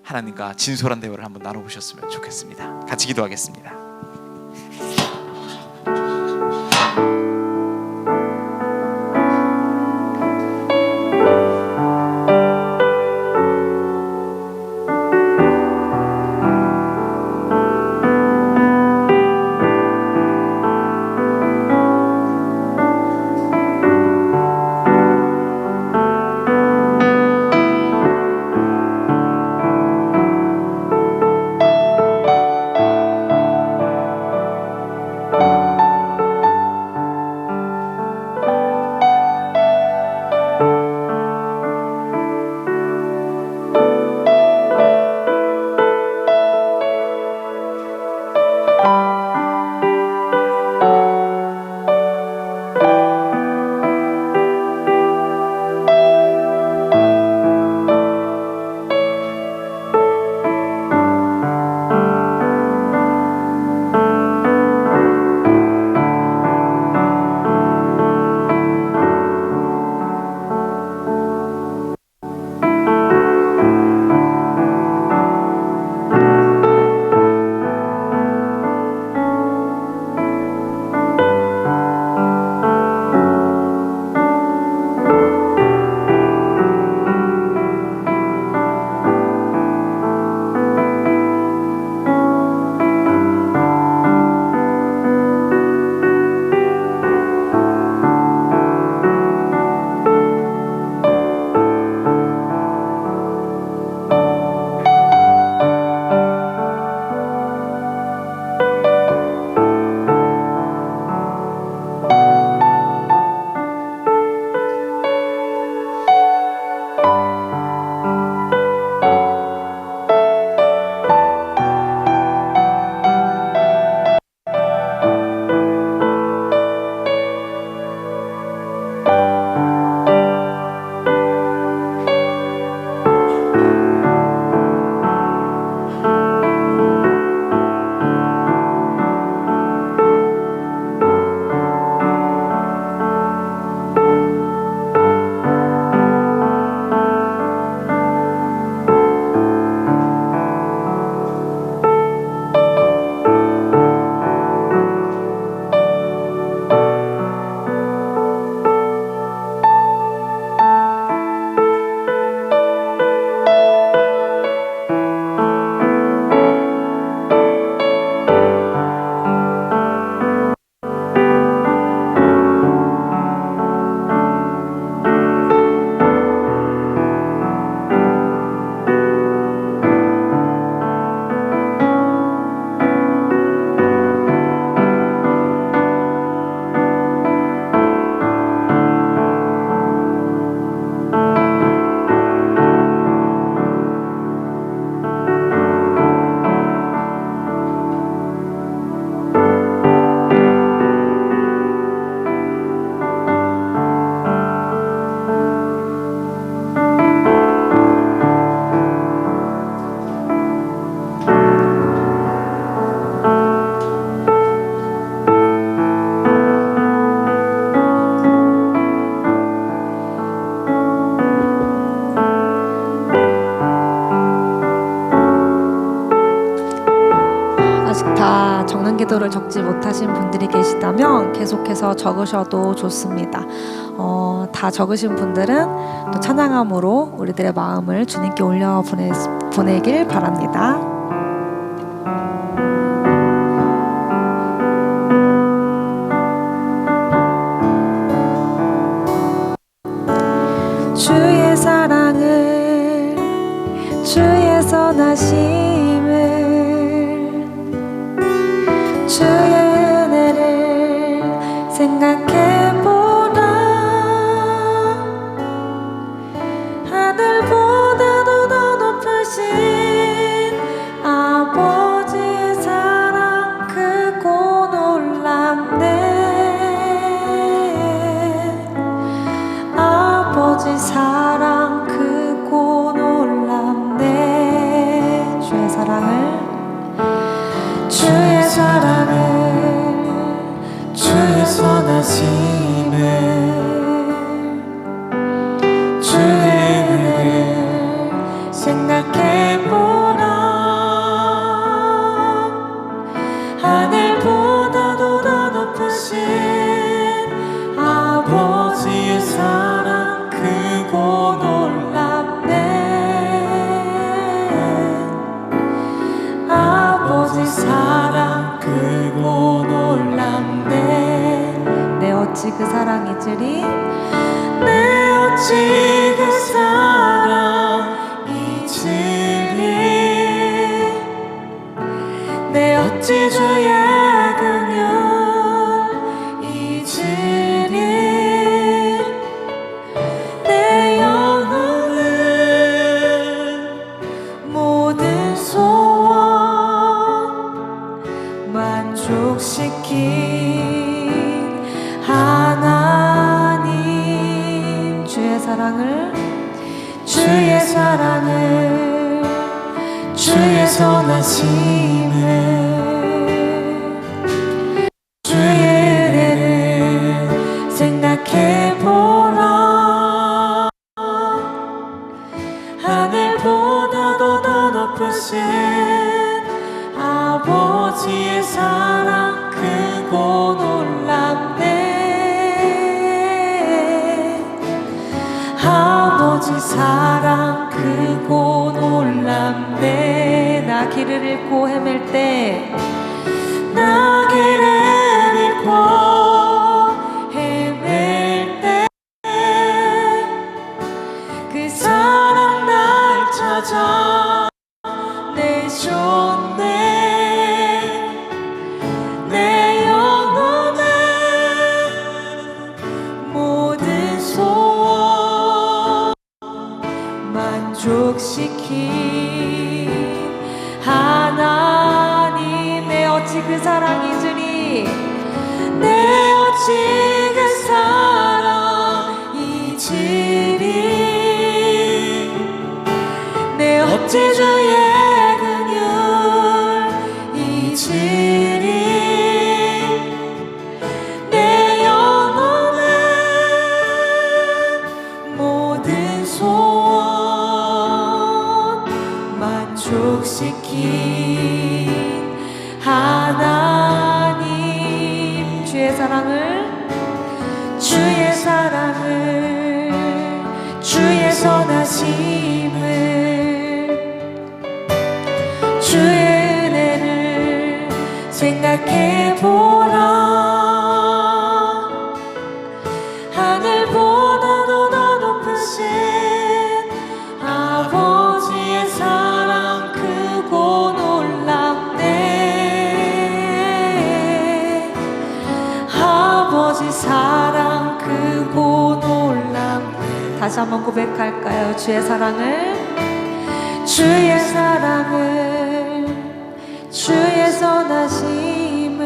하나님과 진솔한 대화를 한번 나눠보셨으면 좋겠습니다. 같이 기도하겠습니다. 다 적는 기도를 적지 못하신 분들이 계시다면 계속해서 적으셔도 좋습니다. 다 적으신 분들은 또 찬양함으로 우리들의 마음을 주님께 올려 보내길 바랍니다. 주의 사랑을, 주의 선하심을, 주의 은혜를 생각해보라. 하늘보다도 더 높으신 아버지의 사랑 크고 놀랍네. 아버지 사랑 크고 놀랍네. 주의 사랑을, 주의 사랑을, 주의 선하심을, 주의 은혜를 생각해보라. 하늘보다도 더 높으신 아버지의 사랑 크고 놀랍네. 아버지 사랑 크고 놀랍네. 내 어찌 그 사랑 잊으리, 내 어찌 그 사랑 잊으리, 내 어찌 주의 긍휼 잊으리. 내 영혼은 모든 소원 만족시킨 하나님. 주의 사랑을, 주의 사랑을, 주의 선하심을, 주의 은혜를 생각해보라. 하늘보다도 더 높으신 아버지의 사랑 크고 놀랍네. 아버지 사랑 크고 놀랍네. 나 길을 잃고 헤맬 때, 나 길을 잃고 헤맬 때 그 사랑 날 찾아 내셨네. 내 영혼의 모든 소원 만족시킨 하나님. 내 어찌 그 사랑 잊으리, 내 어찌 그 사랑 잊으리, 내 어찌 주의 긍휼 잊으리. 내 영혼의 모든 소원 만족시킨 하나님. 주의 사랑을, 주의 사랑을, 주의 선하심을, 주의 은혜를 생각해보라. 하늘보다도 더 높으신 아버지의 사랑 크고 놀랍네. 아버지 사랑 크고 놀랍네. 다시 한번 고백할까요? 주의 사랑을, 주의 사랑을, 주의 선하심을,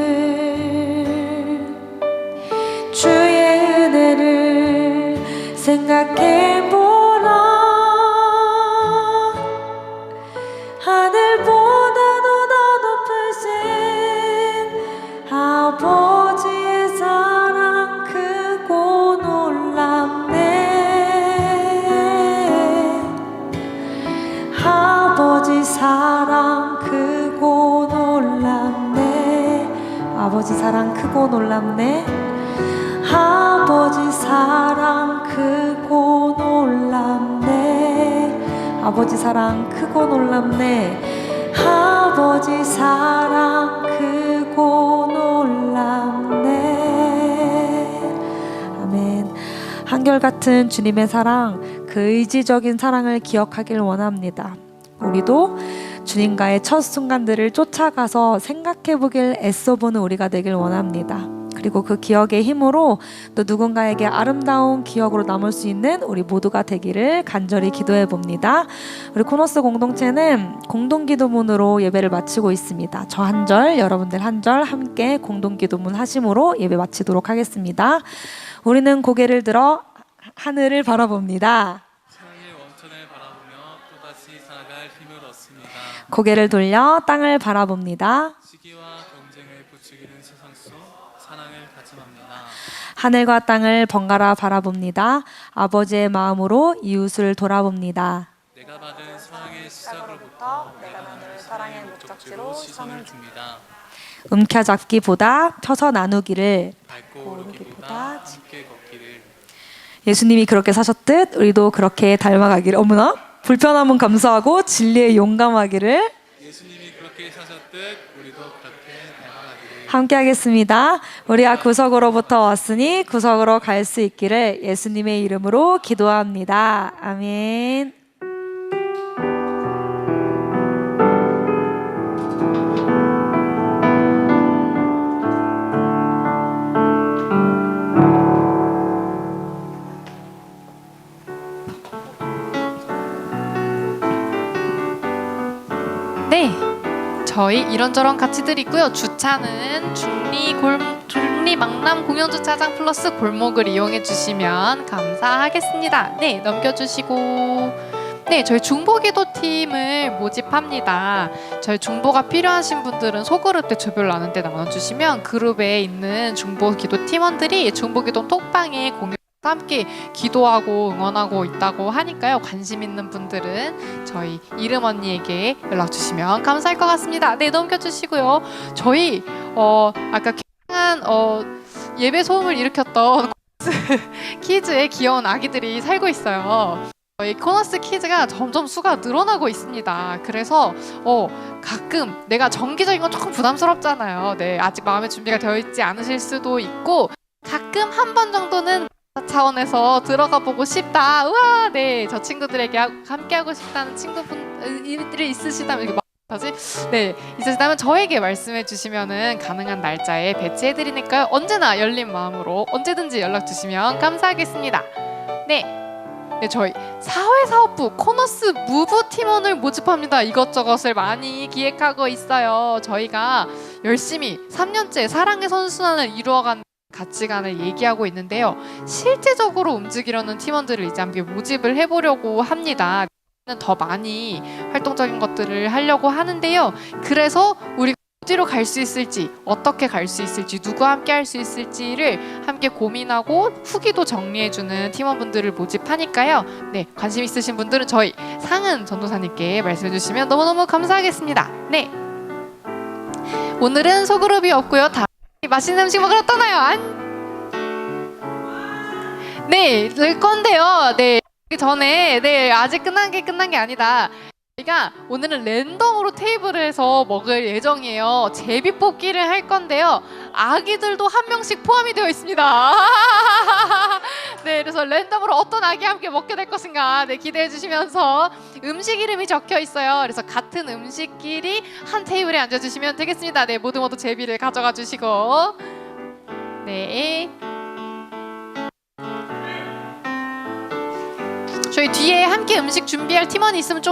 주의 은혜를 생각해보라. 하늘보다도 더 높으신 아버지의 사랑 크고 놀랍네. 아버지 사랑 크고 놀랍네. 아버지 사랑 크고 놀랍네. 아버지 사랑 크고 놀랍네. 아버지 사랑 크고 놀랍네. 아버지 사랑 크고 놀랍네. 아멘. 한결같은 주님의 사랑, 그 의지적인 사랑을 기억하길 원합니다. 우리도 주님과의 첫 순간들을 쫓아가서 생각해보길 애써보는 우리가 되길 원합니다. 그리고 그 기억의 힘으로 또 누군가에게 아름다운 기억으로 남을 수 있는 우리 모두가 되기를 간절히 기도해 봅니다. 우리 코너스 공동체는 공동기도문으로 예배를 마치고 있습니다. 저 한 절, 여러분들 한 절 함께 공동기도문 하심으로 예배 마치도록 하겠습니다. 우리는 고개를 들어 하늘을 바라봅니다. 사랑의 원천을 바라보며 또다시 살아갈 힘을 얻습니다. 고개를 돌려 땅을 바라봅니다. 시기와 경쟁을 부추기는 세상 속 사랑을 다짐합니다. 하늘과 땅을 번갈아 바라봅니다. 아버지의 마음으로 이웃을 돌아봅니다. 내가 받은 사랑의 시작으로부터 내가 나눌 사랑의 목적지로 시선을 줍니다. 움켜잡기보다 펴서 나누기를, 밟고 오르기보다 함께 걷기를. 예수님이 그렇게 사셨듯 우리도 그렇게 닮아가기를. 어머나, 불편함은 감수하고 진리에 용감하기를. 예수님이 그렇게 사셨듯 우리도 그렇게 닮아가기를. 함께 하겠습니다. 우리가 구석으로부터 왔으니 구석으로 갈 수 있기를 예수님의 이름으로 기도합니다. 아멘. 네, 저희 이런저런 가치들 있고요. 주차는 중리 망남 공영주차장 플러스 골목을 이용해 주시면 감사하겠습니다. 네, 넘겨주시고. 네, 저희 중보기도 팀을 모집합니다. 저희 중보가 필요하신 분들은 소그룹 때 조별 나눈 때 나눠주시면 그룹에 있는 중보기도 팀원들이 중보기도 톡방에 공유 함께 기도하고 응원하고 있다고 하니까요. 관심 있는 분들은 저희 이름 언니에게 연락 주시면 감사할 것 같습니다. 네, 넘겨주시고요. 저희 아까 굉장한 예배 소음을 일으켰던 키즈의 귀여운 아기들이 살고 있어요. 저희 코너스 키즈가 점점 수가 늘어나고 있습니다. 그래서 가끔 내가 정기적인 건 조금 부담스럽잖아요. 네, 아직 마음의 준비가 되어 있지 않으실 수도 있고 가끔 한 번 정도는 차원에서 들어가 보고 싶다. 우와, 네, 저 친구들에게 함께 하고 싶다는 친구분들이 있으시다면 이게 네, 있으시다면 저에게 말씀해 주시면은 가능한 날짜에 배치해 드리니까요. 언제나 열린 마음으로 언제든지 연락 주시면 감사하겠습니다. 네, 저희 사회사업부 코너스 무브 팀원을 모집합니다. 이것저것을 많이 기획하고 있어요. 저희가 열심히 3년째 사랑의 선순환을 이루어가는 가치관을 얘기하고 있는데요. 실제적으로 움직이려는 팀원들을 이제 함께 모집을 해보려고 합니다. 더 많이 활동적인 것들을 하려고 하는데요. 그래서 우리가 어디로 갈 수 있을지, 어떻게 갈 수 있을지, 누구와 함께 할 수 있을지를 함께 고민하고 후기도 정리해주는 팀원분들을 모집하니까요. 네, 관심 있으신 분들은 저희 상은 전도사님께 말씀해 주시면 너무너무 감사하겠습니다. 네, 오늘은 소그룹이 없고요. 다 맛있는 음식 먹으러 떠나요. 네, 늘 건데요. 네, 전에 아직 끝난 게 아니다. 저희가 오늘은 랜덤으로 테이블에서 먹을 예정이에요. 제비 뽑기를 할 건데요. 아기들도 한 명씩 포함이 되어 있습니다. 네, 그래서 랜덤으로 어떤 아기 함께 먹게 될 것인가 기대해 주시면서 음식 이름이 적혀 있어요. 그래서 같은 음식끼리 한 테이블에 앉아주시면 되겠습니다. 네, 모두 제비를 가져가 주시고. 네, 저희 뒤에 함께 음식 준비할 팀원이 있으면 좀